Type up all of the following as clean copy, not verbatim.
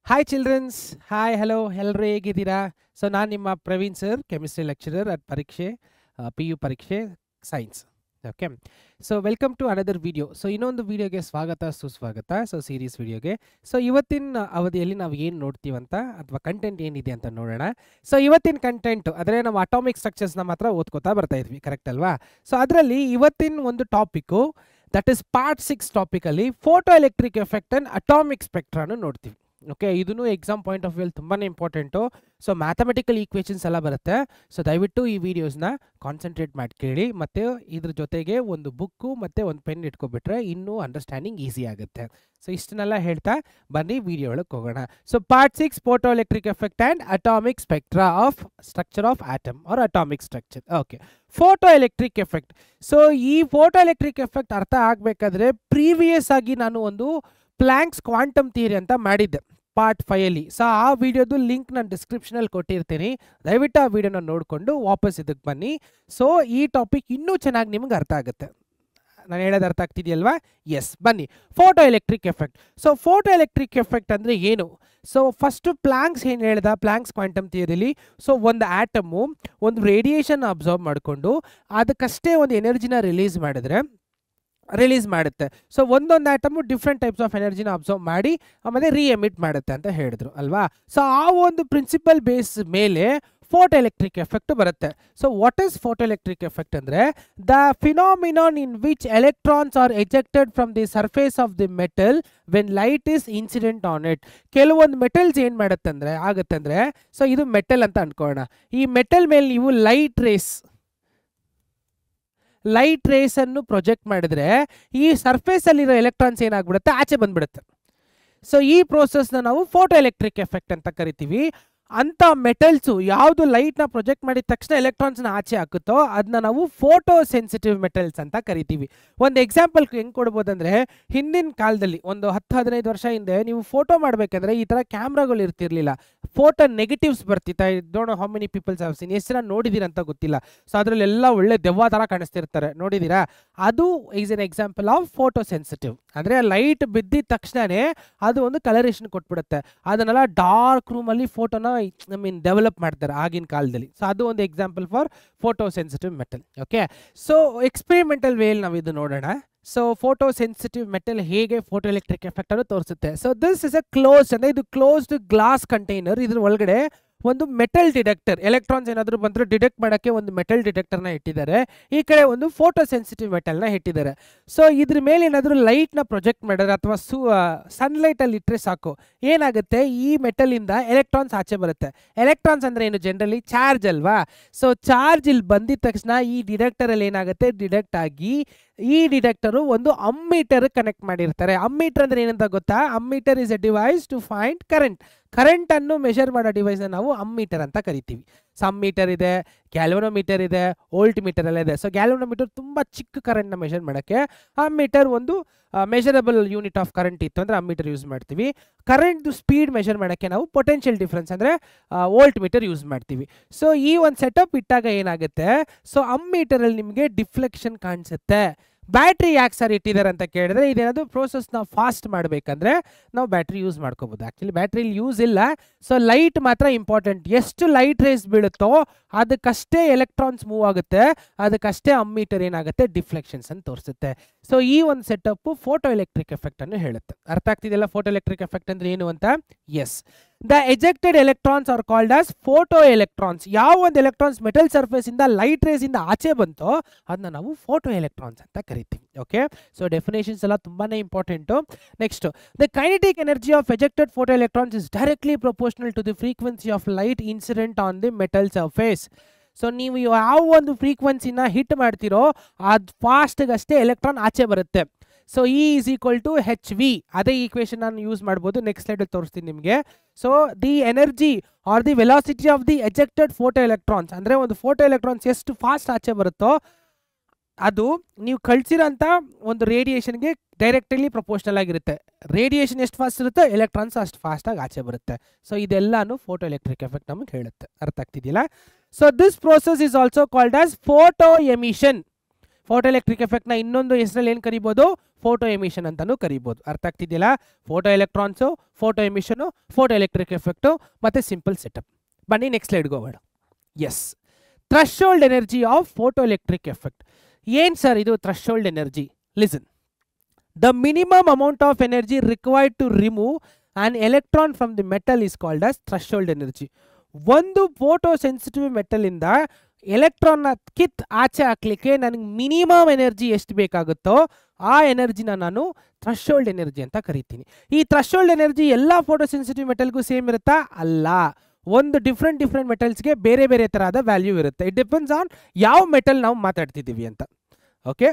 Hi childrens, hi, hello, ಎಲ್ಲರೂ ಹೇಗಿದ್ದೀರಾ? So ನಾನು ನಿಮ್ಮ Praveen sir, chemistry lecturer at Pareeksha PU Pareeksha science. Okay, so welcome to another video. So ಇನ್ನೊಂದು ವಿಡಿಯೋಗೆ ಸ್ವಾಗತ ಸುಸ್ವಾಗತ. ಸೊ ಸೀರೀಸ್ ವಿಡಿಯೋಗೆ. ಸೊ ಇವತ್ತಿನ ಅವಧಿಯಲ್ಲಿ ನಾವು ಏನು ನೋಡ್ತೀವಂತ ಅಥವಾ ಕಂಟೆಂಟ್ ಏನಿದೆ ಅಂತ ನೋಡೋಣ. ಸೊ ಇವತ್ತಿನ ಕಂಟೆಂಟು ಅಂದರೆ ನಾವು ಅಟಾಮಿಕ್ ಸ್ಟ್ರಕ್ಚರ್ಸ್ನ ಮಾತ್ರ ಓದ್ಕೋತಾ ಬರ್ತಾ ಇದ್ವಿ, ಕರೆಕ್ಟ್ ಅಲ್ವಾ? ಸೊ ಅದರಲ್ಲಿ ಇವತ್ತಿನ ಒಂದು ಟಾಪಿಕ್ಕು ದಟ್ ಇಸ್ ಪಾರ್ಟ್ 6 ಟಾಪಿಕಲ್ಲಿ photo electric effect and atomic ಸ್ಪೆಕ್ಟ್ರಾನು ನೋಡ್ತೀವಿ. ಓಕೆ, ಇದೂ ಎಕ್ಸಾಮ್ ಪಾಯಿಂಟ್ ಆಫ್ ವ್ಯೂ ತುಂಬಾ ಇಂಪಾರ್ಟೆಂಟು. ಸೊ ಮ್ಯಾಥಮೆಟಿಕಲ್ ಈಕ್ವೇಷನ್ಸ್ ಎಲ್ಲ ಬರುತ್ತೆ. ಸೊ ದಯವಿಟ್ಟು ಈ ವಿಡಿಯೋಸ್ನ ಕಾನ್ಸಂಟ್ರೇಟ್ ಮಾಡಿ ಕೇಳಿ, ಮತ್ತು ಇದ್ರ ಜೊತೆಗೆ ಒಂದು ಬುಕ್ಕು ಮತ್ತು ಒಂದು ಪೆನ್ ಇಟ್ಕೊಬಿಟ್ರೆ ಇನ್ನೂ ಅಂಡರ್ಸ್ಟ್ಯಾಂಡಿಂಗ್ ಈಸಿ ಆಗುತ್ತೆ. ಸೊ ಇಷ್ಟನ್ನೆಲ್ಲ ಹೇಳ್ತಾ ಬನ್ನಿ ವಿಡಿಯೋ ಒಳಗೆ ಹೋಗೋಣ. So part 6 photo electric effect and atomic spectra of structure of atom or atomic structure. Okay, photo electric effect. So ಈ ಫೋಟೋ ಎಲೆಕ್ಟ್ರಿಕ್ ಎಫೆಕ್ಟ್ ಅರ್ಥ ಆಗಬೇಕಾದ್ರೆ ಪ್ರೀವಿಯಸ್ ಆಗಿ ನಾನು ಒಂದು ಪ್ಲ್ಯಾಂಕ್ಸ್ ಕ್ವಾಂಟಮ್ ಥಿಯರಿ ಅಂತ ಮಾಡಿದ್ದೆ ಪಾರ್ಟ್ 5ಅಲ್ಲಿ. ಸೊ ಆ ವಿಡಿಯೋದು ಲಿಂಕ್ ನಾನು ಡಿಸ್ಕ್ರಿಪ್ಷನಲ್ಲಿ ಕೊಟ್ಟಿರ್ತೀನಿ. ದಯವಿಟ್ಟು ಆ ವಿಡಿಯೋನ ನೋಡಿಕೊಂಡು ವಾಪಸ್ ಇದಕ್ಕೆ ಬನ್ನಿ. ಸೊ ಈ ಟಾಪಿಕ್ ಇನ್ನೂ ಚೆನ್ನಾಗಿ ನಿಮ್ಗೆ ಅರ್ಥ ಆಗುತ್ತೆ. ನಾನು ಹೇಳೋದು ಅರ್ಥ ಆಗ್ತಿದೆಯಲ್ವಾ? ಎಸ್, ಬನ್ನಿ. Photo electric effect. So photo electric effect ಅಂದರೆ ಏನು? ಸೊ ಫಸ್ಟು ಪ್ಲ್ಯಾಂಕ್ಸ್ ಏನು ಹೇಳ್ದ, ಪ್ಲ್ಯಾಂಕ್ಸ್ ಕ್ವಾಂಟಮ್ ಥಿಯರಿಲಿ ಸೊ ಒಂದು ಆಟಮು ಒಂದು ರೇಡಿಯೇಷನ್ ಅಬ್ಸರ್ವ್ ಮಾಡಿಕೊಂಡು ಅದಕ್ಕಷ್ಟೇ ಒಂದು ಎನರ್ಜಿನ ರಿಲೀಸ್ ಮಾಡುತ್ತೆ. ಸೊ ಒಂದೊಂದು ಆಟಮು ಡಿಫ್ರೆಂಟ್ ಟೈಪ್ಸ್ ಆಫ್ ಎನರ್ಜಿನ ಅಬ್ಸರ್ವ್ ಮಾಡಿ ಆಮೇಲೆ ರೀಎಮಿಟ್ ಮಾಡುತ್ತೆ ಅಂತ ಹೇಳಿದ್ರು ಅಲ್ವಾ? ಸೊ ಆ ಒಂದು ಪ್ರಿನ್ಸಿಪಲ್ ಬೇಸ್ ಮೇಲೆ ಫೋಟೋ ಎಲೆಕ್ಟ್ರಿಕ್ ಎಫೆಕ್ಟ್ ಬರುತ್ತೆ. So what is photo electric effect ಅಂದರೆ the phenomenon in which electrons are ejected from the surface of the metal when light is incident on it. ಕೆಲವೊಂದು metals ಏನು ಆಗುತ್ತಂದ್ರೆ so ಇದು metal ಅಂತ ಅನ್ಕೋಣ. ಈ metal ಮೇಲೆ ನೀವು ಲೈಟ್ ರೇಸ್ ಅನ್ನು ಪ್ರೊಜೆಕ್ಟ್ ಮಾಡಿದ್ರೆ ಈ ಸರ್ಫೇಸ್ ಅಲ್ಲಿರೋ ಎಲೆಕ್ಟ್ರಾನ್ಸ್ ಏನಾಗ್ಬಿಡುತ್ತೆ, ಆಚೆ ಬಂದ್ಬಿಡುತ್ತೆ. ಸೊ ಈ ಪ್ರೋಸೆಸ್ನ ನಾವು ಫೋಟೋ ಎಲೆಕ್ಟ್ರಿಕ್ ಎಫೆಕ್ಟ್ ಅಂತ ಕರಿತೀವಿ. ಅಂಥ ಮೆಟಲ್ಸು ಯಾವುದು ಲೈಟ್ನ ಪ್ರೊಜೆಕ್ಟ್ ಮಾಡಿದ ತಕ್ಷಣ ಎಲೆಕ್ಟ್ರಾನ್ಸ್ನ ಆಚೆ ಹಾಕುತ್ತೋ ಅದನ್ನ ನಾವು ಫೋಟೋ ಸೆನ್ಸಿಟಿವ್ ಮೆಟಲ್ಸ್ ಅಂತ ಕರಿತೀವಿ. ಒಂದು ಎಕ್ಸಾಂಪಲ್ ಹೆಂಗೆ ಕೊಡ್ಬೋದಂದರೆ, ಹಿಂದಿನ ಕಾಲದಲ್ಲಿ ಒಂದು 10-15 ವರ್ಷ ಹಿಂದೆ ನೀವು ಫೋಟೋ ಮಾಡಬೇಕಂದ್ರೆ ಈ ಥರ ಕ್ಯಾಮ್ರಾಗಳು ಇರ್ತಿರ್ಲಿಲ್ಲ. ಫೋಟೋ ನೆಗೆಟಿವ್ಸ್ ಬರ್ತಿತ್ತು. I don't know how many people's have seen. ಎಷ್ಟು ಜನ ನೋಡಿದ್ದೀರಂತ ಗೊತ್ತಿಲ್ಲ. ಸೊ ಅದರಲ್ಲೆಲ್ಲ ಒಳ್ಳೆ ದೆವ್ವ ಥರ ಕಾಣಿಸ್ತಿರ್ತಾರೆ, ನೋಡಿದ್ದೀರಾ? ಅದು is an example of photo sensitive. ಅಂದರೆ ಲೈಟ್ ಬಿದ್ದಿದ ತಕ್ಷಣವೇ ಅದು ಒಂದು ಕಲರೇಷನ್ ಕೊಟ್ಬಿಡುತ್ತೆ. ಅದನ್ನೆಲ್ಲ ಡಾರ್ಕ್ ರೂಮಲ್ಲಿ ಫೋಟೋನ ಡೆವಲಪ್ ಮಾಡ್ತಾರೆ ಆಗಿನ ಕಾಲದಲ್ಲಿ. ಸೊ ಅದು ಒಂದು example for photo sensitive metal. Okay, so experimental ವೇಲ್ ನಾವು ಇದು ನೋಡೋಣ. ಸೊ ಫೋಟೋ ಸೆನ್ಸಿಟಿವ್ ಮೆಟಲ್ ಹೇಗೆ ಫೋಟೋ ಎಲೆಕ್ಟ್ರಿಕ್ ಎಫೆಕ್ಟ್ ಅನ್ನು ತೋರಿಸುತ್ತೆ. So this is a closed, ಅಂದರೆ ಇದು ಕ್ಲೋಸ್ಡ್ ಗ್ಲಾಸ್ ಕಂಟೈನರ್. ಇದ್ರ ಒಳಗಡೆ ಒಂದು ಮೆಟಲ್ ಡಿಟೆಕ್ಟರ್, ಎಲೆಕ್ಟ್ರಾನ್ಸ್ ಏನಾದರೂ ಬಂದರೆ ಡಿಟೆಕ್ಟ್ ಮಾಡೋಕ್ಕೆ ಒಂದು ಮೆಟಲ್ ಡಿಟೆಕ್ಟರ್ನ ಇಟ್ಟಿದ್ದಾರೆ. ಈ ಕಡೆ ಒಂದು ಫೋಟೋ ಸೆನ್ಸಿಟಿವ್ ಮೆಟಲ್ನ ಇಟ್ಟಿದ್ದಾರೆ. ಸೊ ಇದ್ರ ಮೇಲೆ ಏನಾದರೂ ಲೈಟ್ನ ಪ್ರೊಜೆಕ್ಟ್ ಮಾಡಿದ್ರೆ ಅಥವಾ ಸನ್ಲೈಟಲ್ಲಿ ಇಟ್ಟರೆ ಸಾಕು, ಏನಾಗುತ್ತೆ, ಈ ಮೆಟಲಿಂದ ಎಲೆಕ್ಟ್ರಾನ್ಸ್ ಆಚೆ ಬರುತ್ತೆ. ಎಲೆಕ್ಟ್ರಾನ್ಸ್ ಅಂದರೆ ಏನು, ಜನರಲಿ ಚಾರ್ಜ್ ಅಲ್ವಾ? ಸೊ ಚಾರ್ಜ್ ಇಲ್ಲಿ ಬಂದಿದ ತಕ್ಷಣ ಈ ಡಿಟೆಕ್ಟರಲ್ಲಿ ಏನಾಗುತ್ತೆ, ಡಿಟೆಕ್ಟ್ ಆಗಿ ಈ ಡಿಟೆಕ್ಟರು ಒಂದು ಅಮ್ಮೀಟರ್ ಕನೆಕ್ಟ್ ಮಾಡಿರ್ತಾರೆ. ಅಮ್ಮೀಟರ್ ಅಂದರೆ ಏನಂತ ಗೊತ್ತಾ? Ammeter is a device to find current ಅನ್ನು ಮೆಷರ್ ಮಾಡೋ ಡಿವೈಸ್ನ ನಾವು ಅಮ್ಮೀಟರ್ ಅಂತ ಕರಿತೀವಿ. ಸಮ್ಮೀಟರ್ ಇದೆ, ಗ್ಯಾಲ್ವನೋಮೀಟರ್ ಇದೆ, ವೋಲ್ಟ್ ಮೀಟರ್ ಎಲ್ಲ ಇದೆ. ಸೊ ಗ್ಯಾಲ್ವನೋಮೀಟರ್ ತುಂಬ ಚಿಕ್ಕ ಕರೆಂಟ್ನ ಮೆಷರ್ ಮಾಡೋಕ್ಕೆ, ಅಮ್ಮೀಟರ್ ಒಂದು ಮೆಷರಬಲ್ ಯೂನಿಟ್ ಆಫ್ ಕರೆಂಟ್ ಇತ್ತು ಅಂದರೆ ಅಮ್ಮೀಟರ್ ಯೂಸ್ ಮಾಡ್ತೀವಿ. ಕರೆಂಟ್ದು ಸ್ಪೀಡ್ ಮೆಷರ್ ಮಾಡೋಕ್ಕೆ ನಾವು ಪೊಟೆನ್ಷಿಯಲ್ ಡಿಫ್ರೆನ್ಸ್ ಅಂದರೆ ವೋಲ್ಟ್ ಮೀಟರ್ ಯೂಸ್ ಮಾಡ್ತೀವಿ. ಸೊ ಈ ಒಂದು ಸೆಟಪ್ ಇಟ್ಟಾಗ ಏನಾಗುತ್ತೆ, ಸೊ ಅಮ್ಮೀಟರಲ್ಲಿ ನಿಮಗೆ ಡಿಫ್ಲೆಕ್ಷನ್ ಕಾಣಿಸುತ್ತೆ. ಬ್ಯಾಟ್ರಿ ಯಾಕೆ ಸರ್ ಇಟ್ಟಿದ್ದಾರೆ ಅಂತ ಕೇಳಿದ್ರೆ, ಇದೇನಾದರೂ ಪ್ರೋಸೆಸ್ನ ಫಾಸ್ಟ್ ಮಾಡಬೇಕಂದ್ರೆ ನಾವು ಬ್ಯಾಟ್ರಿ ಯೂಸ್ ಮಾಡ್ಕೋಬೋದು. ಆ್ಯಕ್ಚುಲಿ ಬ್ಯಾಟ್ರಿಲಿ ಯೂಸ್ ಇಲ್ಲ. ಸೊ ಲೈಟ್ ಮಾತ್ರ ಇಂಪಾರ್ಟೆಂಟ್. ಎಷ್ಟು ಲೈಟ್ ರೇಸ್ ಬೀಳುತ್ತೋ ಅದಕ್ಕಷ್ಟೇ ಎಲೆಕ್ಟ್ರಾನ್ಸ್ ಮೂವ್ ಆಗುತ್ತೆ, ಅದಕ್ಕಷ್ಟೇ ಅಮ್ಮೀಟರ್ ಏನಾಗುತ್ತೆ, ಡಿಫ್ಲೆಕ್ಷನ್ಸ್ ಅಂತ ತೋರಿಸುತ್ತೆ. ಸೊ ಈ ಒಂದು ಸೆಟಪ್ಪು ಫೋಟೋ ಎಲೆಕ್ಟ್ರಿಕ್ ಎಫೆಕ್ಟ್ ಅನ್ನು ಹೇಳುತ್ತೆ. ಅರ್ಥ ಆಗ್ತಿದೆಯಲ್ಲ ಫೋಟೋ ಎಲೆಕ್ಟ್ರಿಕ್ ಎಫೆಕ್ಟ್ ಅಂದರೆ ಏನು ಅಂತ? Yes, the ejected electrons are called as photo electrons. ಯಾವ ಒಂದು ಎಲೆಕ್ಟ್ರಾನ್ಸ್ ಮೆಟಲ್ ಸರ್ಫೇಸ್ ಇಂದ ಲೈಟ್ ರೇಸ್ ಇಂದ ಆಚೆ ಬಂತೋ ಅದನ್ನ ನಾವು ಫೋಟೋ ಎಲೆಕ್ಟ್ರಾನ್ಸ್ ಅಂತ ಕರಿತೀವಿ. ಓಕೆ, ಸೊ ಡೆಫಿನೇಷನ್ಸ್ ಎಲ್ಲ ತುಂಬಾನೇ important. Next, the kinetic energy of ejected photo electrons is directly proportional to the frequency of light incident on the metal surface. So ನೀವು ಯಾವ ಒಂದು ಫ್ರೀಕ್ವೆನ್ಸಿನ ಹಿಟ್ ಮಾಡ್ತಿರೋ ಅದು ಫಾಸ್ಟ್ಗಷ್ಟೇ ಎಲೆಕ್ಟ್ರಾನ್ ಆಚೆ ಬರುತ್ತೆ. So E is equal to HV. ಅದೇ equation ನಾನು use ಮಾಡ್ಬೋದು, ನೆಕ್ಸ್ಟ್ ಸ್ಲೈಡಲ್ಲಿ ತೋರಿಸ್ತೀನಿ ನಿಮಗೆ. So the energy are the velocity of the ejected photo electrons, ಅಂದರೆ ಒಂದು ಫೋಟೋ ಎಲೆಕ್ಟ್ರಾನ್ಸ್ ಎಷ್ಟು ಫಾಸ್ಟ್ ಆಚೆ ಬರುತ್ತೋ ಅದು ನೀವು ಕಳಿಸಿರೋಂಥ ಒಂದು ರೇಡಿಯೇಷನ್ಗೆ ಡೈರೆಕ್ಟ್ಲಿ ಪ್ರಪೋರ್ಷನಲ್ ಆಗಿರುತ್ತೆ. ರೇಡಿಯೇಷನ್ ಎಷ್ಟು ಫಾಸ್ಟ್ ಇರುತ್ತೋ ಎಲೆಕ್ಟ್ರಾನ್ಸ್ ಅಷ್ಟು ಫಾಸ್ಟಾಗಿ ಆಚೆ ಬರುತ್ತೆ. ಸೊ ಇದೆಲ್ಲಾನು ಫೋಟೋ ಎಲೆಕ್ಟ್ರಿಕ್ ಎಫೆಕ್ಟ್ ನಮಗೆ ಹೇಳುತ್ತೆ. ಅರ್ಥ ಆಗ್ತಿದೆಯಲ್ಲ? So this process is also called as photo emission. Photo electric ಎಫೆಕ್ಟ್ನ ಇನ್ನೊಂದು ಹೆಸರಲ್ಲಿ ಏನು ಕರಿಬೋದು, ಫೋಟೋ ಎಮಿಷನ್ ಅಂತಾನೂ ಕರಿಬೋದು. ಅರ್ಥ ಆಗ್ತಿದೆಯಲ್ಲ? Photo electrons, photo emission, photo electric effect ಮತ್ತು ಸಿಂಪಲ್ ಸೆಟಪ್. ಬನ್ನಿ ನೆಕ್ಸ್ಟ್ ಸ್ಲೈಡ್ಗೆ ಹೋಗೋಣ. Yes, threshold energy of photo electric effect. ಏನು ಸರ್ ಇದು threshold energy? Listen, the minimum amount of energy required to remove an electron from the metal is called as threshold energy. ಒಂದು photo sensitive ಮೆಟಲಿಂದ ಎಲೆಕ್ಟ್ರಾನ್ನ ಆಚೆ ಹಾಕ್ಲಿಕ್ಕೆ ನನಗೆ minimum energy ಎಷ್ಟು ಬೇಕಾಗುತ್ತೋ ಆ ಎನರ್ಜಿನ ನಾನು ಥ್ರೆಶೋಲ್ಡ್ ಎನರ್ಜಿ ಅಂತ ಕರಿತೀನಿ. ಈ ಥ್ರೆಶೋಲ್ಡ್ ಎನರ್ಜಿ ಎಲ್ಲ ಫೋಟೋ ಸೆನ್ಸಿಟಿವ್ ಮೆಟಲ್ಗೂ ಸೇಮ್ ಇರುತ್ತಾ? ಅಲ್ಲ, ಒಂದು ಡಿಫ್ರೆಂಟ್ ಮೆಟಲ್ಸ್ಗೆ ಬೇರೆ ಬೇರೆ ಥರದ ವ್ಯಾಲ್ಯೂ ಇರುತ್ತೆ. ಇಟ್ ಡಿಪೆಂಡ್ಸ್ ಆನ್ ಯಾವ ಮೆಟಲ್ ನಾವು ಮಾತಾಡ್ತಿದ್ದೀವಿ ಅಂತ. Okay,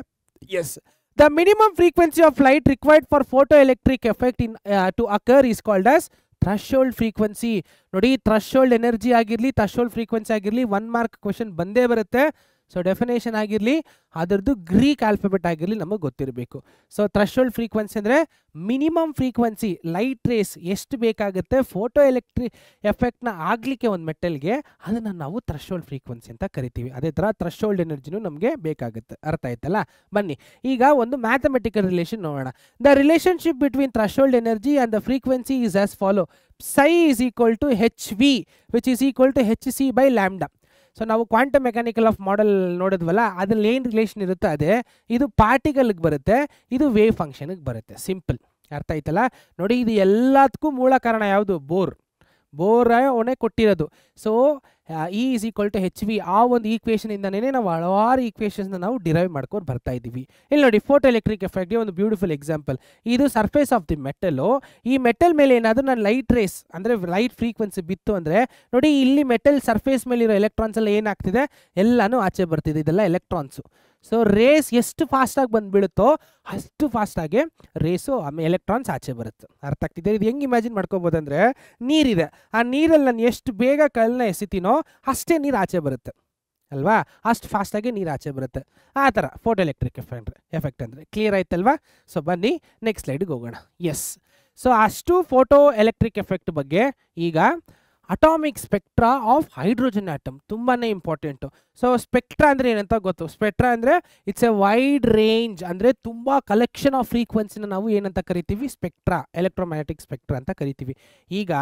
yes. The minimum frequency of light required for photo electric effect in to occur is called as threshold frequency. ನೋಡಿ, ಥ್ರೆಶೋಲ್ಡ್ ಎನರ್ಜಿ ಆಗಿರಲಿ, ಥ್ರೆಶೋಲ್ಡ್ ಫ್ರೀಕ್ವೆನ್ಸಿ ಆಗಿರಲಿ, 1 ಮಾರ್ಕ್ ಕ್ವೆಶನ್ ಬಂದೇ ಬರುತ್ತೆ. ಸೊ ಡೆಫಿನೇಷನ್ ಆಗಿರಲಿ, ಅದರದ್ದು ಗ್ರೀಕ್ ಆಲ್ಫಾಬೆಟ್ ಆಗಿರಲಿ ನಮಗೆ ಗೊತ್ತಿರಬೇಕು. ಸೊ ಥ್ರೆಶೋಲ್ಡ್ ಫ್ರೀಕ್ವೆನ್ಸಿ ಅಂದರೆ ಮಿನಿಮಮ್ ಫ್ರೀಕ್ವೆನ್ಸಿ, ಲೈಟ್ ರೇಸ್ ಎಷ್ಟು ಬೇಕಾಗುತ್ತೆ ಫೋಟೋ ಎಲೆಕ್ಟ್ರಿಕ್ ಎಫೆಕ್ಟ್ನ ಆಗಲಿಕ್ಕೆ ಒಂದು ಮೆಟಲ್ಗೆ, ಅದನ್ನು ನಾವು ಥ್ರೆಶೋಲ್ಡ್ ಫ್ರೀಕ್ವೆನ್ಸಿ ಅಂತ ಕರಿತೀವಿ. ಅದೇ ಥರ ಥ್ರೆಶೋಲ್ಡ್ ಎನರ್ಜಿನೂ ನಮಗೆ ಬೇಕಾಗುತ್ತೆ. ಅರ್ಥ ಆಯ್ತಲ್ಲ? ಬನ್ನಿ ಈಗ ಒಂದು ಮ್ಯಾಥಮೆಟಿಕಲ್ ರಿಲೇಷನ್ ನೋಡೋಣ. The relationship between threshold energy and the frequency is as follow. psi is equal to hv which is equal to hc by lambda. So ನಾವು ಕ್ವಾಂಟಮ್ ಮೆಕ್ಯಾನಿಕಲ್ ಆಫ್ ಮಾಡೆಲ್ ನೋಡಿದ್ವಲ್ಲ, ಅದ್ರಲ್ಲಿ ಏನು ರಿಲೇಷನ್ ಇರುತ್ತೆ ಅದೇ ಇದು ಪಾರ್ಟಿಕಲ್ಗೆ ಬರುತ್ತೆ, ಇದು wave ಫಂಕ್ಷನ್ಗೆ ಬರುತ್ತೆ. ಸಿಂಪಲ್. ಅರ್ಥ ಆಯ್ತಲ್ಲ? ನೋಡಿ, ಇದು ಎಲ್ಲದಕ್ಕೂ ಮೂಲ ಕಾರಣ ಯಾವುದು? ಬೋರ್ ಒಣೆ ಕೊಟ್ಟಿರೋದು. So E is equal to H V, ಆ ಒಂದು ಈಕ್ವೇಷನಿಂದನೇ ನಾವು ಹಲವಾರು ಈಕ್ವೇಷನ್ಸ್ನ ನಾವು ಡಿರೈವ್ ಮಾಡ್ಕೊಂಡು ಬರ್ತಾ ಇದ್ದೀವಿ. ಇಲ್ಲಿ ನೋಡಿ, ಫೋಟೋ ಎಲೆಕ್ಟ್ರಿಕ್ ಎಫೆಕ್ಟ್ಗೆ ಒಂದು ಬ್ಯೂಟಿಫುಲ್ ಎಕ್ಸಾಂಪಲ್. ಇದು ಸರ್ಫೇಸ್ ಆಫ್ ದಿ ಮೆಟಲು. ಈ ಮೆಟಲ್ ಮೇಲೆ ಏನಾದರೂ ನಾನು ಲೈಟ್ ರೇಸ್ ಅಂದರೆ ಲೈಟ್ ಫ್ರೀಕ್ವೆನ್ಸಿ ಬಿತ್ತು ಅಂದರೆ ನೋಡಿ, ಇಲ್ಲಿ ಮೆಟಲ್ ಸರ್ಫೇಸ್ ಮೇಲಿರೋ ಎಲೆಕ್ಟ್ರಾನ್ಸ್ ಎಲ್ಲ ಏನಾಗ್ತಿದೆ, ಎಲ್ಲನೂ ಆಚೆ ಬರ್ತಿದೆ. ಇದೆಲ್ಲ ಎಲೆಕ್ಟ್ರಾನ್ಸು. ಸೊ ರೇಸ್ ಎಷ್ಟು ಫಾಸ್ಟಾಗಿ ಬಂದು ಬೀಳುತ್ತೋ ಅಷ್ಟು ಫಾಸ್ಟಾಗಿ ರೇಸು ಆಮೇಲೆ ಎಲೆಕ್ಟ್ರಾನ್ಸ್ ಆಚೆ ಬರುತ್ತೆ. ಅರ್ಥ ಆಗ್ತಿದೆ? ಇದು ಹೆಂಗೆ ಇಮ್ಯಾಜಿನ್ ಮಾಡ್ಕೋಬೋದಂದರೆ, ನೀರಿದೆ, ಆ ನೀರಲ್ಲಿ ನಾನು ಎಷ್ಟು ಬೇಗ ಕಲ್ಲನ್ನ ಎಸಿತೀನೋ ಅಷ್ಟೇ ನೀರು ಆಚೆ ಬರುತ್ತೆ ಅಲ್ವಾ? ಅಷ್ಟು ಫಾಸ್ಟಾಗಿ ನೀರು ಆಚೆ ಬರುತ್ತೆ. ಆ ಥರ ಫೋಟೋ ಎಲೆಕ್ಟ್ರಿಕ್ ಎಫೆಕ್ಟ್ ಅಂದರೆ. ಕ್ಲಿಯರ್ ಆಯ್ತಲ್ವಾ? ಸೊ ಬನ್ನಿ ನೆಕ್ಸ್ಟ್ ಸ್ಲೈಡ್ಗೆ ಹೋಗೋಣ. ಎಸ್, ಸೊ ಅಷ್ಟು ಫೋಟೋ ಎಲೆಕ್ಟ್ರಿಕ್ ಎಫೆಕ್ಟ್ ಬಗ್ಗೆ. ಈಗ atomic spectra of hydrogen atom ತುಂಬಾ ಇಂಪಾರ್ಟೆಂಟು. ಸೊ ಸ್ಪೆಕ್ಟ್ರಾ ಅಂದರೆ ಏನಂತ ಗೊತ್ತು? ಸ್ಪೆಕ್ಟ್ರಾ ಅಂದರೆ ಇಟ್ಸ್ ಎ ವೈಡ್ ರೇಂಜ್, ಅಂದರೆ ತುಂಬ ಕಲೆಕ್ಷನ್ ಆಫ್ ಫ್ರೀಕ್ವೆನ್ಸಿನ ನಾವು ಏನಂತ ಕರಿತೀವಿ? ಸ್ಪೆಕ್ಟ್ರಾ, ಎಲೆಕ್ಟ್ರೋಮ್ಯಾಗ್ನೆಟಿಕ್ ಸ್ಪೆಕ್ಟ್ರಾ ಅಂತ ಕರಿತೀವಿ. ಈಗ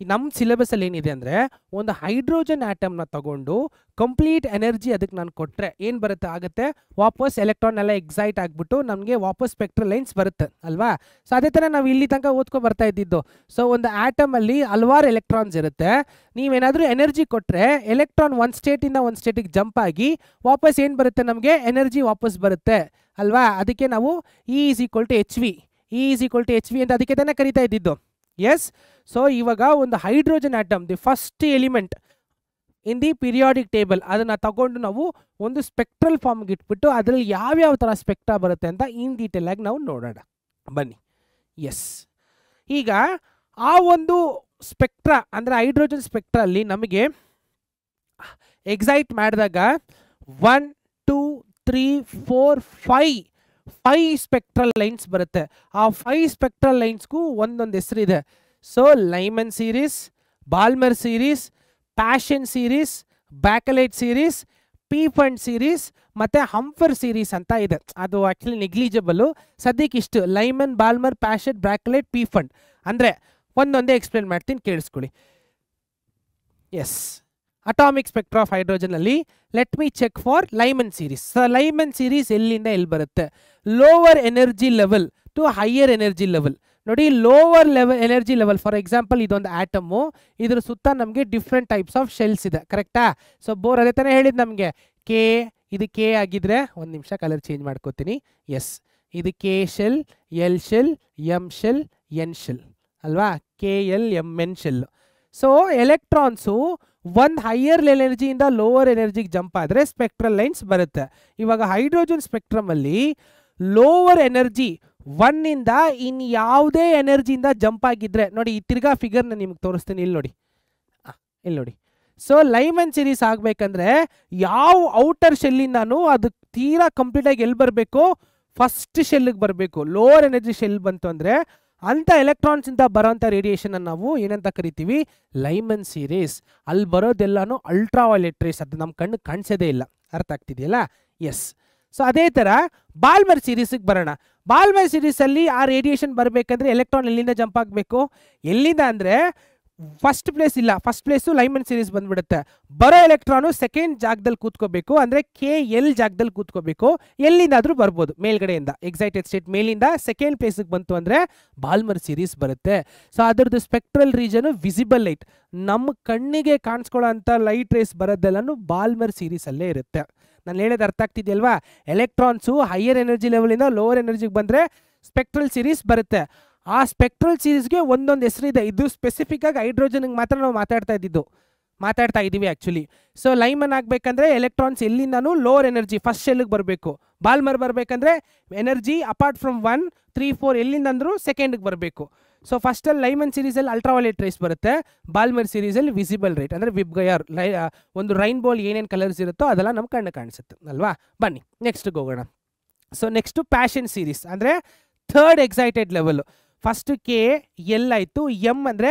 ನಮ್ಮ ಸಿಲೆಬಸಲ್ಲಿ ಏನಿದೆ ಅಂದರೆ, ಒಂದು ಹೈಡ್ರೋಜನ್ ಆಟಮ್ನ ತಗೊಂಡು ಕಂಪ್ಲೀಟ್ ಎನರ್ಜಿ ಅದಕ್ಕೆ ನಾನು ಕೊಟ್ಟರೆ ಏನು ಬರುತ್ತೆ ಆಗುತ್ತೆ, ವಾಪಸ್ ಎಲೆಕ್ಟ್ರಾನ್ ಎಲ್ಲ ಎಕ್ಸೈಟ್ ಆಗಿಬಿಟ್ಟು ನಮಗೆ ವಾಪಸ್ ಸ್ಪೆಕ್ಟ್ರಲ್ ಲೈನ್ಸ್ ಬರುತ್ತೆ ಅಲ್ವಾ? ಸೊ ಅದೇ ಥರ ನಾವು ಇಲ್ಲಿ ತನಕ ಓದ್ಕೊ ಬರ್ತಾ ಇದ್ದಿದ್ದು. ಸೊ ಒಂದು ಆಟಮಲ್ಲಿ ಹಲವಾರು ಎಲೆಕ್ಟ್ರಾನ್ಸ್ ಇರುತ್ತೆ. ನೀವೇನಾದರೂ ಎನರ್ಜಿ ಕೊಟ್ಟರೆ ಎಲೆಕ್ಟ್ರಾನ್ ಒಂದು ಸ್ಟೇಟಿಂದ ಒಂದು ಸ್ಟೇಟಿಗೆ ಜಂಪ್ ಆಗಿ ವಾಪಸ್ ಏನು ಬರುತ್ತೆ, ನಮಗೆ ಎನರ್ಜಿ ವಾಪಸ್ ಬರುತ್ತೆ ಅಲ್ವಾ? ಅದಕ್ಕೆ ನಾವು E is equal to H V, E is equal to H V ಅಂತ ಅದಕ್ಕೆ ತಾನೇ ಕರಿತಾ ಇದ್ದಿದ್ದು. ಎಸ್, ಸೊ ಇವಾಗ ಒಂದು hydrogen atom, the first element in the periodic table, ಅದನ್ನು ತಗೊಂಡು ನಾವು ಒಂದು ಸ್ಪೆಕ್ಟ್ರಲ್ ಫಾರ್ಮ್ಗೆ ಇಟ್ಬಿಟ್ಟು ಅದರಲ್ಲಿ ಯಾವ್ಯಾವ ಥರ ಸ್ಪೆಕ್ಟ್ರಾ ಬರುತ್ತೆ ಅಂತ ಇನ್ ಡೀಟೇಲ್ ಆಗಿ ನಾವು ನೋಡೋಣ. ಬನ್ನಿ. ಎಸ್, ಈಗ ಆ ಒಂದು ಸ್ಪೆಕ್ಟ್ರಾ ಅಂದರೆ ಹೈಡ್ರೋಜನ್ ಸ್ಪೆಕ್ಟ್ರಲ್ಲಿ ನಮಗೆ ಎಕ್ಸೈಟ್ ಮಾಡಿದಾಗ 1 2 3 4 5 ಸ್ಪೆಕ್ಟ್ರಲ್ ಲೈನ್ಸ್ ಬರುತ್ತೆ. ಆ 5 ಸ್ಪೆಕ್ಟ್ರಲ್ ಲೈನ್ಸ್ಗೂ ಒಂದೊಂದು ಹೆಸರಿದೆ. So Lyman series, Balmer series, Paschen series, Brackett series, Pfund series ಮತ್ತು ಹಂಫರ್ ಸೀರೀಸ್ ಅಂತ ಇದೆ. ಅದು ಆ್ಯಕ್ಚುಲಿ ನೆಗ್ಲಿಜಿಬಲ್ಲು. ಸದ್ಯಕ್ಕೆ ಇಷ್ಟು: ಲೈಮನ್, ಬಾಲ್ಮರ್, ಪ್ಯಾಷನ್, ಬ್ಯಾಕಲೈಟ್, ಪೀಫಂಡ್. ಅಂದರೆ ಒಂದೊಂದೇ ಎಕ್ಸ್ಪ್ಲೇನ್ ಮಾಡ್ತೀನಿ, ಕೇಳಿಸ್ಕೊಳ್ಳಿ. Yes, atomic spectra of hydrogen ಅಲ್ಲಿ let me check for Lyman series. So Lyman series ಎಲ್ಲಿಂದ ಎಲ್ಲಿ ಬರುತ್ತೆ? Lower energy level to higher energy level. ನೋಡಿ, lower energy level, for example ಇದೊಂದು ಆಟಮು, ಇದ್ರ ಸುತ್ತ ನಮಗೆ ಡಿಫ್ರೆಂಟ್ ಟೈಪ್ಸ್ ಆಫ್ ಶೆಲ್ಸ್ ಇದೆ, ಕರೆಕ್ಟಾ? ಸೊ ಬೋರ್ ಅದೇ ತಾನೇ ಹೇಳಿದ್ದು ನಮಗೆ, ಕೆ, ಇದು ಕೆ ಆಗಿದ್ರೆ, ಒಂದು ನಿಮಿಷ ಕಲರ್ ಚೇಂಜ್ ಮಾಡ್ಕೋತೀನಿ. ಎಸ್, ಇದು K shell, L shell, M shell, N shell ಅಲ್ವಾ? K L M N shell. So electrons ಒಂದು ಹೈಯರ್ ಎನರ್ಜಿಯಿಂದ ಲೋವರ್ ಎನರ್ಜಿಗೆ ಜಂಪ್ ಆದರೆ ಸ್ಪೆಕ್ಟ್ರಲ್ ಲೈನ್ಸ್ ಬರುತ್ತೆ. ಇವಾಗ ಹೈಡ್ರೋಜನ್ ಸ್ಪೆಕ್ಟ್ರಮಲ್ಲಿ ಲೋವರ್ ಎನರ್ಜಿ 1 ಇಂದ ಇನ್ ಯಾವುದೇ ಎನರ್ಜಿಯಿಂದ ಜಂಪ್ ಆಗಿದ್ರೆ ನೋಡಿ, ಈ ತಿರ್ಗಾ ಫಿಗರ್ನ ನಿಮ್ಗೆ ತೋರಿಸ್ತೀನಿ, ಇಲ್ಲಿ ನೋಡಿ, ಇಲ್ಲಿ ನೋಡಿ. ಸೊ ಲೈಮನ್ ಸೀರೀಸ್ ಆಗಬೇಕಂದ್ರೆ ಯಾವ ಔಟರ್ ಶೆಲ್ಲಿಂದಾನು ಅದು ತೀರಾ ಕಂಪ್ಲೀಟಾಗಿ ಎಲ್ಲಿ ಬರಬೇಕು? ಫಸ್ಟ್ ಶೆಲ್ಗೆ ಬರಬೇಕು. ಲೋವರ್ ಎನರ್ಜಿ ಶೆಲ್ ಬಂತು ಅಂದರೆ ಅಂಥ ಎಲೆಕ್ಟ್ರಾನ್ಸಿಂದ ಬರೋಂಥ ರೇಡಿಯೇಷನ್ ನಾವು ಏನಂತ ಕರಿತೀವಿ? Lyman series. ಅಲ್ಲಿ ಬರೋದೆಲ್ಲನೂ ಅಲ್ಟ್ರಾ ವೈಲೆಟ್ ರೇಸ್, ಅದು ನಮ್ಮ ಕಣ್ಣು ಕಾಣಿಸೋದೇ ಇಲ್ಲ. ಅರ್ಥ ಆಗ್ತಿದೆಯಲ್ಲ? ಎಸ್. ಸೊ ಅದೇ ಥರ ಬಾಲ್ಮರ್ ಸೀರೀಸಿಗೆ ಬರೋಣ. ಬಾಲ್ಮರ್ ಸೀರೀಸಲ್ಲಿ ಆ ರೇಡಿಯೇಷನ್ ಬರಬೇಕಂದ್ರೆ ಎಲೆಕ್ಟ್ರಾನ್ ಎಲ್ಲಿಂದ ಜಂಪ್ ಆಗಬೇಕು? ಎಲ್ಲಿಂದ ಅಂದರೆ ಫಸ್ಟ್ ಪ್ಲೇಸ್ ಇಲ್ಲ, ಫಸ್ಟ್ ಪ್ಲೇಸು ಲೈಮನ್ ಸೀರೀಸ್ ಬಂದ್ಬಿಡುತ್ತೆ. ಬರೋ ಎಲೆಕ್ಟ್ರಾನು ಸೆಕೆಂಡ್ ಜಾಗದಲ್ಲಿ ಕೂತ್ಕೋಬೇಕು, ಅಂದರೆ KL ಜಾಗದಲ್ಲಿ ಕೂತ್ಕೋಬೇಕು. ಎಲ್ಲಿಂದಾದರೂ ಬರ್ಬೋದು ಮೇಲ್ಗಡೆಯಿಂದ, ಎಕ್ಸೈಟೆಡ್ ಸ್ಟೇಟ್ ಮೇಲಿಂದ ಸೆಕೆಂಡ್ ಪ್ಲೇಸಿಗೆ ಬಂತು ಅಂದರೆ ಬಾಲ್ಮರ್ ಸೀರೀಸ್ ಬರುತ್ತೆ. ಸೊ ಅದರದ್ದು ಸ್ಪೆಕ್ಟ್ರಲ್ ರೀಜನು ವಿಸಿಬಲ್ ಲೈಟ್, ನಮ್ಮ ಕಣ್ಣಿಗೆ ಕಾಣಿಸ್ಕೊಳ್ಳೋ ಅಂಥ ಲೈಟ್ ರೇಸ್ ಬರೋದೆಲ್ಲನೂ ಬಾಲ್ಮರ್ ಸೀರೀಸಲ್ಲೇ ಇರುತ್ತೆ. ನಾನು ಹೇಳೋದು ಅರ್ಥ ಆಗ್ತಿದೆಯಲ್ವಾ? ಎಲೆಕ್ಟ್ರಾನ್ಸು ಹೈಯರ್ ಎನರ್ಜಿ ಲೆವೆಲಿಂದ ಲೋವರ್ ಎನರ್ಜಿಗೆ ಬಂದರೆ ಸ್ಪೆಕ್ಟ್ರಲ್ ಸೀರೀಸ್ ಬರುತ್ತೆ. ಆ ಸ್ಪೆಕ್ಟ್ರಲ್ ಸೀರೀಸ್ಗೆ ಒಂದೊಂದು ಹೆಸರಿದೆ. ಇದು ಸ್ಪೆಸಿಫಿಕ್ ಆಗಿ ಹೈಡ್ರೋಜನ್ಗೆ ಮಾತ್ರ ನಾವು ಮಾತಾಡ್ತಾ ಇದ್ದೀವಿ ಆ್ಯಕ್ಚುಲಿ. ಸೊ ಲೈಮನ್ ಆಗಬೇಕಂದ್ರೆ ಎಲೆಕ್ಟ್ರಾನ್ಸ್ ಎಲ್ಲಿಂದನೂ ಲೋವರ್ ಎನರ್ಜಿ ಫಸ್ಟ್ ಶೆಲ್ಗೆ ಬರಬೇಕು. ಬಾಲ್ಮರ್ ಬರಬೇಕಂದ್ರೆ ಎನರ್ಜಿ ಅಪಾರ್ಟ್ ಫ್ರಮ್ 1, 3, 4 ಎಲ್ಲಿಂದಂದ್ರೂ ಸೆಕೆಂಡ್ಗೆ ಬರಬೇಕು. ಸೊ ಫಸ್ಟಲ್ಲಿ ಲೈಮನ್ ಸೀರೀಸಲ್ಲಿ ಅಲ್ಟ್ರಾವೈಲೆಟ್ ರೇಸ್ ಬರುತ್ತೆ, ಬಾಲ್ಮರ್ ಸೀರೀಸಲ್ಲಿ ವಿಸಿಬಲ್ ರೈಟ್ ಅಂದರೆ ವಿಬ್ಗಯರ್ ಒಂದು ರೈನ್ಬೋಲ್ ಏನೇನು ಕಲರ್ಸ್ ಇರುತ್ತೋ ಅದೆಲ್ಲ ನಮ್ಮ ಕಣ್ಣು ಕಾಣಿಸುತ್ತೆ ಅಲ್ವಾ. ಬನ್ನಿ ನೆಕ್ಸ್ಟ್ಗೆ ಹೋಗೋಣ. ಸೊ ನೆಕ್ಸ್ಟು ಪ್ಯಾಷನ್ ಸೀರೀಸ್ ಅಂದರೆ third excited level. First KL ಆಯಿತು. M ಅಂದರೆ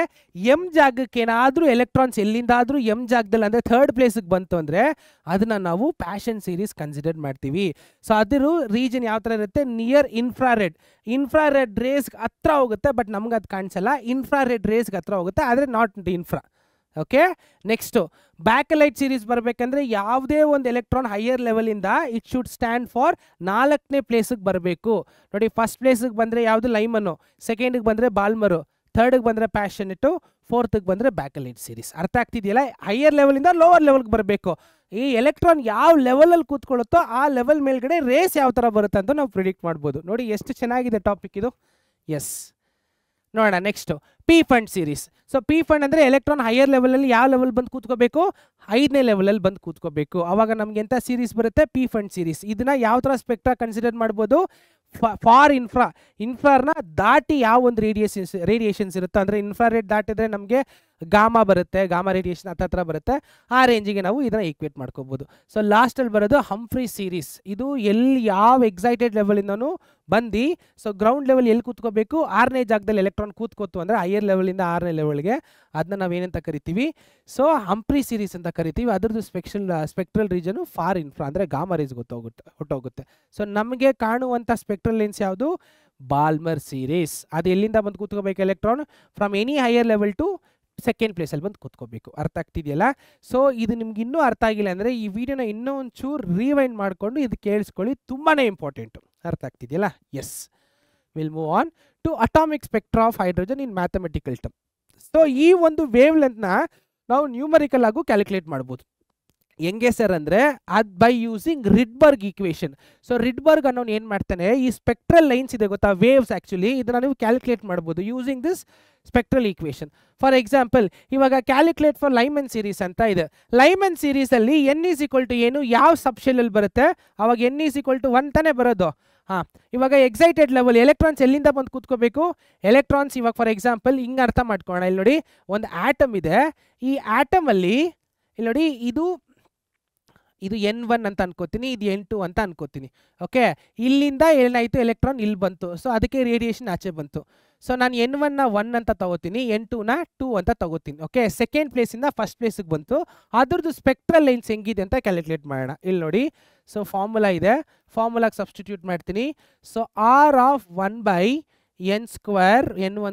M ಜಾಗಕ್ಕೆ ಏನಾದರೂ ಎಲೆಕ್ಟ್ರಾನ್ಸ್ ಎಲ್ಲಿಂದಾದರೂ M ಜಾಗದಲ್ಲಿ ಅಂದರೆ ಥರ್ಡ್ ಪ್ಲೇಸಿಗೆ ಬಂತು ಅಂದರೆ ಅದನ್ನು ನಾವು ಪ್ಯಾಷನ್ ಸೀರೀಸ್ ಕನ್ಸಿಡರ್ ಮಾಡ್ತೀವಿ. ಸೊ ಅದರ ರೀಜನ್ ಯಾವ ಥರ ಇರುತ್ತೆ? ನಿಯರ್ ಇನ್ಫ್ರಾರೆಡ್ ರೇಸ್ಗೆ ಹತ್ರ ಹೋಗುತ್ತೆ, ಬಟ್ ನಮ್ಗೆ ಅದು ಕಾಣಿಸಲ್ಲ. ಇನ್ಫ್ರಾರೆಡ್ ರೇಸ್ಗೆ ಹತ್ರ ಹೋಗುತ್ತೆ, ಆದರೆ not infra. Okay, next Brackett series ಬರಬೇಕಂದ್ರೆ ಯಾವುದೇ ಒಂದು ಎಲೆಕ್ಟ್ರಾನ್ ಹೈಯರ್ ಲೆವೆಲಿಂದ ಇಟ್ ಶುಡ್ ಸ್ಟ್ಯಾಂಡ್ ಫಾರ್ 4ನೇ ಪ್ಲೇಸಿಗೆ ಬರಬೇಕು. ನೋಡಿ, ಫಸ್ಟ್ ಪ್ಲೇಸಿಗೆ ಬಂದರೆ ಯಾವುದು? ಲೈಮನ್ನು. ಸೆಕೆಂಡಿಗೆ ಬಂದರೆ ಬಾಲ್ಮರು. ಥರ್ಡಿಗೆ ಬಂದರೆ ಪ್ಯಾಷನಿಟ್ಟು. ಫೋರ್ತಿಗೆ ಬಂದರೆ ಬ್ಯಾಕಲೈಟ್ ಸೀರೀಸ್. ಅರ್ಥ ಆಗ್ತಿದೆಯಲ್ಲ? ಹೈಯರ್ ಲೆವೆಲಿಂದ ಲೋವರ್ ಲೆವೆಲ್ಗೆ ಬರಬೇಕು. ಈ ಎಲೆಕ್ಟ್ರಾನ್ ಯಾವ ಲೆವೆಲಲ್ಲಿ ಕೂತ್ಕೊಳ್ಳುತ್ತೋ ಆ ಲೆವೆಲ್ ಮೇಲ್ಗಡೆ ರೇಸ್ ಯಾವ ಥರ ಬರುತ್ತೆ ಅಂತ ನಾವು ಪ್ರಿಡಿಕ್ಟ್ ಮಾಡ್ಬೋದು. ನೋಡಿ ಎಷ್ಟು ಚೆನ್ನಾಗಿದೆ ಟಾಪಿಕ್ ಇದು. ಎಸ್, ನೋಡೋಣ next P fund series. So P fund ಅಂದರೆ ಎಲೆಕ್ಟ್ರಾನ್ ಹೈಯರ್ ಲೆವೆಲಲ್ಲಿ ಯಾವ ಲೆವೆಲ್ ಬಂದು ಕೂತ್ಕೋಬೇಕು? 5ನೇ ಲೆವೆಲಲ್ಲಿ ಬಂದು ಕೂತ್ಕೋಬೇಕು. ಆವಾಗ ನಮ್ಗೆ ಎಂಥ ಸೀರೀಸ್ ಬರುತ್ತೆ? P fund series. ಇದನ್ನು ಯಾವ ಥರ ಸ್ಪೆಕ್ಟ್ರಾ ಕನ್ಸಿಡರ್ ಮಾಡ್ಬೋದು? ಫಾರ್ ಇನ್ಫ್ರಾರ್ನ ದಾಟಿ ಯಾವ ಒಂದು ರೇಡಿಯೇಷನ್ಸ್ ಇರುತ್ತೆ ಅಂದರೆ ಇನ್ಫ್ರಾರೆಡ್ ದಾಟಿದ್ರೆ ನಮಗೆ ಗಾಮಾ ಬರುತ್ತೆ, ಗಾಮಾ ರೇಡಿಯೇಷನ್ ಹತ್ರ ಬರುತ್ತೆ. ಆ ರೇಂಜಿಗೆ ನಾವು ಇದನ್ನು ಈಕ್ವೇಟ್ ಮಾಡ್ಕೋಬೋದು. ಸೊ ಲಾಸ್ಟಲ್ಲಿ ಬರೋದು ಹಂಫ್ರಿ ಸೀರೀಸ್. ಇದು ಯಾವ ಎಕ್ಸೈಟೆಡ್ ಲೆವೆಲಿಂದನೂ ಬಂದು ಸೊ ಗ್ರೌಂಡ್ ಲೆವೆಲ್ ಎಲ್ಲಿ ಕೂತ್ಕೋಬೇಕು? 6ನೇ ಜಾಗದಲ್ಲಿ ಎಲೆಕ್ಟ್ರಾನ್ ಕೂತ್ಕೋತು ಅಂದರೆ ಹೈಯರ್ ಲೆವೆಲಿಂದ 6ನೇ ಲೆವೆಲ್ಗೆ, ಅದನ್ನ ನಾವೇನಂತ ಕರಿತೀವಿ? ಸೊ ಹಂಫ್ರಿ ಸೀರೀಸ್ ಅಂತ ಕರಿತೀವಿ. ಅದರದ್ದು ಸ್ಪೆಕ್ಟ್ರಲ್ ರೀಜನು ಫಾರ್ ಇನ್ಫ್ರಾ ಅಂದರೆ ಗಾಮಾ ರೇಸ್ ಹೊಟ್ಟೋಗುತ್ತೆ. ಸೊ ನಮಗೆ ಕಾಣುವಂಥ ಸ್ಪೆಕ್ಟ್ರಲ್ ಲೆನ್ಸ್ ಯಾವುದು? Balmer series. ಅದು ಎಲ್ಲಿಂದ ಬಂದು ಕೂತ್ಕೋಬೇಕು? Electron from any higher level to second ಪ್ಲೇಸಲ್ಲಿ ಬಂದು ಕೂತ್ಕೋಬೇಕು. ಅರ್ಥ ಆಗ್ತಿದೆಯಲ್ಲ? ಸೊ ಇದು ನಿಮ್ಗೆ ಇನ್ನೂ ಅರ್ಥ ಆಗಿಲ್ಲ ಅಂದರೆ ಈ ವಿಡಿಯೋನ ಇನ್ನೂ ಒಂಚೂರು ರಿವೈಂಡ್ ಮಾಡಿಕೊಂಡು ಇದು ಕೇಳಿಸ್ಕೊಳ್ಳಿ, ತುಂಬಾ ಇಂಪಾರ್ಟೆಂಟು. ಅರ್ಥ ಆಗ್ತಿದೆಯಲ್ಲ? Yes, will move on to atomic spectra of hydrogen in mathematical term. So ಈ ಒಂದು ವೇವ್ ಲೆಂತ್ನ ನಾವು ನ್ಯೂಮರಿಕಲ್ ಆಗು ಕ್ಯಾಲ್ಕುಲೇಟ್ ಮಾಡ್ಬೋದು. ಹೆಂಗೆ ಸರ್ ಅಂದರೆ ಅದು ಬೈ ಯೂಸಿಂಗ್ ರಿಡ್ಬರ್ಗ್ ಈಕ್ವೇಷನ್. ಸೊ ರಿಡ್ಬರ್ಗ್ ಅನ್ನೋನು ಏನು ಮಾಡ್ತಾನೆ? ಈ ಸ್ಪೆಕ್ಟ್ರಲ್ ಲೈನ್ಸ್ ಇದೆ ಗೊತ್ತಾ, ವೇವ್ಸ್ ಆ್ಯಕ್ಚುಲಿ, ಇದನ್ನು ನೀವು ಕ್ಯಾಲ್ಕುಲೇಟ್ ಮಾಡ್ಬೋದು using this spectral equation. For example, ಇವಾಗ ಕ್ಯಾಲ್ಕುಲೇಟ್ ಫಾರ್ ಲೈಮನ್ ಸೀರೀಸ್ ಅಂತ ಇದೆ. ಲೈಮನ್ ಸೀರೀಸಲ್ಲಿ n = ಏನು? ಯಾವ ಸಬ್ಶೆಲ್ಲಲ್ಲಿ ಬರುತ್ತೆ? ಅವಾಗ n = 1 ತಾನೇ ಬರೋದು. ಹಾಂ, ಇವಾಗ ಎಕ್ಸೈಟೆಡ್ ಲೆವೆಲ್ ಎಲೆಕ್ಟ್ರಾನ್ಸ್ ಎಲ್ಲಿಂದ ಬಂದು ಕೂತ್ಕೋಬೇಕು? ಎಲೆಕ್ಟ್ರಾನ್ಸ್ ಇವಾಗ ಫಾರ್ ಎಕ್ಸಾಂಪಲ್ ಹಿಂಗೆ ಅರ್ಥ ಮಾಡ್ಕೊಳ್ಳೋಣ. ಇಲ್ಲಿ ನೋಡಿ, ಒಂದು ಆಟಮ್ ಇದೆ. ಈ ಆಟಮಲ್ಲಿ ಇಲ್ಲಿ ನೋಡಿ, ಇದು N1 ಅಂತ ಅನ್ಕೋತೀನಿ, ಇದು N2 ಅಂತ ಅನ್ಕೋತೀನಿ. ಓಕೆ, ಇಲ್ಲಿಂದ ಏನಾಯಿತು? ಎಲೆಕ್ಟ್ರಾನ್ ಇಲ್ಲಿ ಬಂತು. ಸೊ ಅದಕ್ಕೆ ರೇಡಿಯೇಷನ್ ಆಚೆ ಬಂತು. ಸೊ ನಾನು N1ನ 1 ಅಂತ ತಗೋತೀನಿ, N2ನ 2 ಅಂತ ತಗೋತೀನಿ. ಓಕೆ, ಸೆಕೆಂಡ್ ಪ್ಲೇಸಿಂದ ಫಸ್ಟ್ ಪ್ಲೇಸಿಗೆ ಬಂತು. ಅದ್ರದ್ದು ಸ್ಪೆಕ್ಟ್ರಲ್ ಲೈನ್ಸ್ ಹೆಂಗಿದೆ ಅಂತ ಕ್ಯಾಲ್ಕುಲೇಟ್ ಮಾಡೋಣ. ಇಲ್ಲಿ ನೋಡಿ, ಸೊ ಫಾರ್ಮುಲಾ ಇದೆ, ಫಾರ್ಮುಲಾಗೆ ಸಬ್ಸ್ಟಿಟ್ಯೂಟ್ ಮಾಡ್ತೀನಿ. So R(1/n² N1²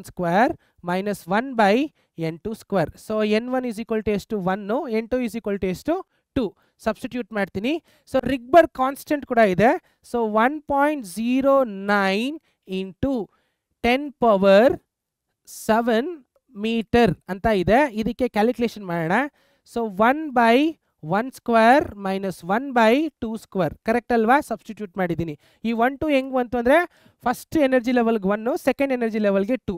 - 1/n2². So N1 = ಎಷ್ಟು? 1, N2 = ಎಷ್ಟು? 2. ಸಬ್ಸ್ಟಿಟ್ಯೂಟ್ ಮಾಡ್ತೀನಿ. ಸೊ ರಿಡ್ಬರ್ಗ್ ಕಾನ್ಸ್ಟೆಂಟ್ ಕೂಡ ಇದೆ. ಸೊ 1.09 × 10⁻⁷ ಮೀಟರ್ ಅಂತ ಇದೆ. ಇದಕ್ಕೆ ಕ್ಯಾಲ್ಕುಲೇಷನ್ ಮಾಡೋಣ. ಸೊ 1/1² - 1/2². ಕರೆಕ್ಟ್ ಅಲ್ವಾ? ಸಬ್ಸ್ಟಿಟ್ಯೂಟ್ ಮಾಡಿದ್ದೀನಿ. ಈ 1, 2 ಹೆಂಗೆ ಬಂತು ಅಂದರೆ ಫಸ್ಟ್ ಎನರ್ಜಿ ಲೆವೆಲ್ಗೆ 1, ಸೆಕೆಂಡ್ ಎನರ್ಜಿ ಲೆವೆಲ್ಗೆ 2.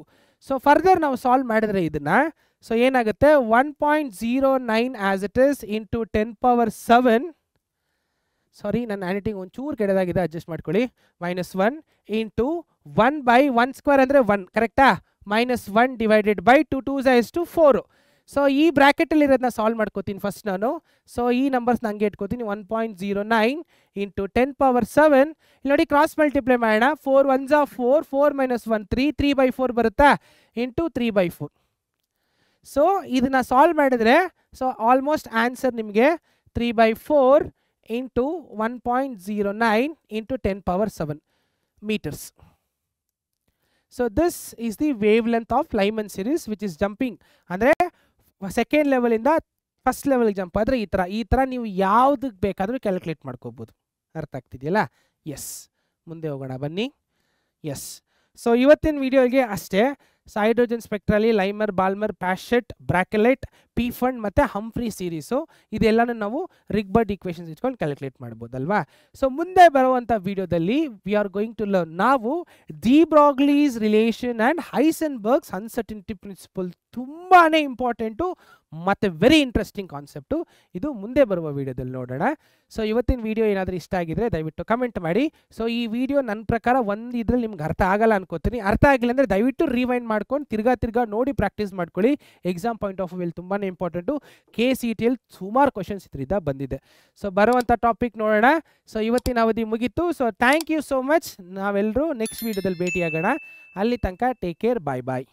ಸೊ ಫರ್ದರ್ ನಾವು ಸಾಲ್ವ್ ಮಾಡಿದ್ರೆ ಇದನ್ನು, ಸೊ ಏನಾಗುತ್ತೆ? 1.09 ಆಸ್ ಇಟ್ ಇಸ್ ಇಂಟು 10⁻⁷, ಸಾರಿ ನನ್ನ ಹ್ಯಾಂಡ್ರೈಟಿಂಗ್ ಒಂಚೂರು ಕೆಡದಾಗಿದೆ, ಅಡ್ಜಸ್ಟ್ ಮಾಡ್ಕೊಳ್ಳಿ, -1 ಇಂಟು 1/1² ಅಂದರೆ 1, ಕರೆಕ್ಟಾ? -1 / 2, 2 = 4. ಸೊ ಈ ಬ್ರ್ಯಾಕೆಟಲ್ಲಿ ಇರೋದನ್ನ ಸಾಲ್ವ್ ಮಾಡ್ಕೋತೀನಿ ಫಸ್ಟ್ ನಾನು. ಸೊ ಈ ನಂಬರ್ಸ್ ನಂಗೆ ಇಟ್ಕೋತೀನಿ. 1.09 ಇಂಟು 10⁻⁷. ಇಲ್ಲಿ ನೋಡಿ, ಕ್ರಾಸ್ ಮಲ್ಟಿಪ್ಲೈ ಮಾಡೋಣ. 4 1s are 4, 4 - 1 3, 3/4 ಬರುತ್ತಾ? ಇಂಟು 3/4. ಸೊ ಇದನ್ನ ಸಾಲ್ವ್ ಮಾಡಿದ್ರೆ ಸೊ ಆಲ್ಮೋಸ್ಟ್ ಆನ್ಸರ್ ನಿಮಗೆ 3/4 into 1.09 into 10⁻7 meters. So this is the wavelength of Lyman series which is jumping. ಅಂದರೆ ಸೆಕೆಂಡ್ ಲೆವೆಲಿಂದ ಫಸ್ಟ್ ಲೆವೆಲ್ಗೆ ಜಂಪ್ ಆದರೆ ಈ ಥರ ನೀವು ಯಾವುದಕ್ಕೆ ಬೇಕಾದರೂ ಕ್ಯಾಲ್ಕುಲೇಟ್ ಮಾಡ್ಕೋಬೋದು. ಅರ್ಥ ಆಗ್ತಿದೆಯಲ್ಲ? ಎಸ್, ಮುಂದೆ ಹೋಗೋಣ ಬನ್ನಿ. ಎಸ್, ಸೊ ಇವತ್ತಿನ ವಿಡಿಯೋಗೆ ಅಷ್ಟೇ. ಹೈಡ್ರೋಜನ್ ಸ್ಪೆಕ್ಟ್ರಲ್ಲಿ Lyman, Balmer, Paschen, Brackett, Pfund ಮತ್ತು ಹಂಫ್ರಿ ಸೀರೀಸು ಇದೆಲ್ಲನೂ ನಾವು ರಿಗ್ಬರ್ಡ್ ಈಕ್ವೇಷನ್ಸ್ ಇಟ್ಕೊಂಡು ಕ್ಯಾಲ್ಕುಲೇಟ್ ಮಾಡ್ಬೋದಲ್ವಾ. ಸೊ ಮುಂದೆ ಬರುವಂಥ ವಿಡಿಯೋದಲ್ಲಿ we are going to learn ನಾವು de Broglie's relation and Heisenberg's uncertainty principle. ತುಂಬಾ ಇಂಪಾರ್ಟೆಂಟು ಮತ್ತು ವೆರಿ ಇಂಟ್ರೆಸ್ಟಿಂಗ್ ಕಾನ್ಸೆಪ್ಟು. ಇದು ಮುಂದೆ ಬರುವ ವಿಡಿಯೋದಲ್ಲಿ ನೋಡೋಣ. ಸೊ ಇವತ್ತಿನ ವಿಡಿಯೋ ಏನಾದರೂ ಇಷ್ಟ ಆಗಿದ್ರೆ ದಯವಿಟ್ಟು ಕಮೆಂಟ್ ಮಾಡಿ. ಸೊ ಈ ವಿಡಿಯೋ ನನ್ನ ಪ್ರಕಾರ ಒಂದು ಇದ್ರಲ್ಲಿ ನಿಮ್ಗೆ ಅರ್ಥ ಆಗಲ್ಲ ಅನ್ಕೋತೀನಿ. ಅರ್ಥ ಆಗಿಲ್ಲ ಅಂದರೆ ದಯವಿಟ್ಟು ರಿವೈಂಡ್ ಮಾಡ್ಕೊಂಡು ತಿರ್ಗಾ ನೋಡಿ ಪ್ರಾಕ್ಟೀಸ್ ಮಾಡ್ಕೊಳ್ಳಿ. ಎಕ್ಸಾಮ್ ಪಾಯಿಂಟ್ ಆಫ್ ವ್ಯೂಲ್ಲಿ ತುಂಬಾ ಇಂಪಾರ್ಟೆಂಟು. KCET ಸುಮಾರು ಕ್ವಶನ್ಸ್ ಇದರಿಂದ ಬಂದಿದೆ. ಸೊ ಬರುವಂಥ ಟಾಪಿಕ್ ನೋಡೋಣ. ಸೊ ಇವತ್ತಿನ ಅವಧಿ ಮುಗೀತು. So thank you so much. ನಾವೆಲ್ಲರೂ ನೆಕ್ಸ್ಟ್ ವಿಡಿಯೋದಲ್ಲಿ ಭೇಟಿಯಾಗೋಣ. ಅಲ್ಲಿ ತನಕ ಟೇಕ್ ಕೇರ್, ಬಾಯ್ ಬಾಯ್.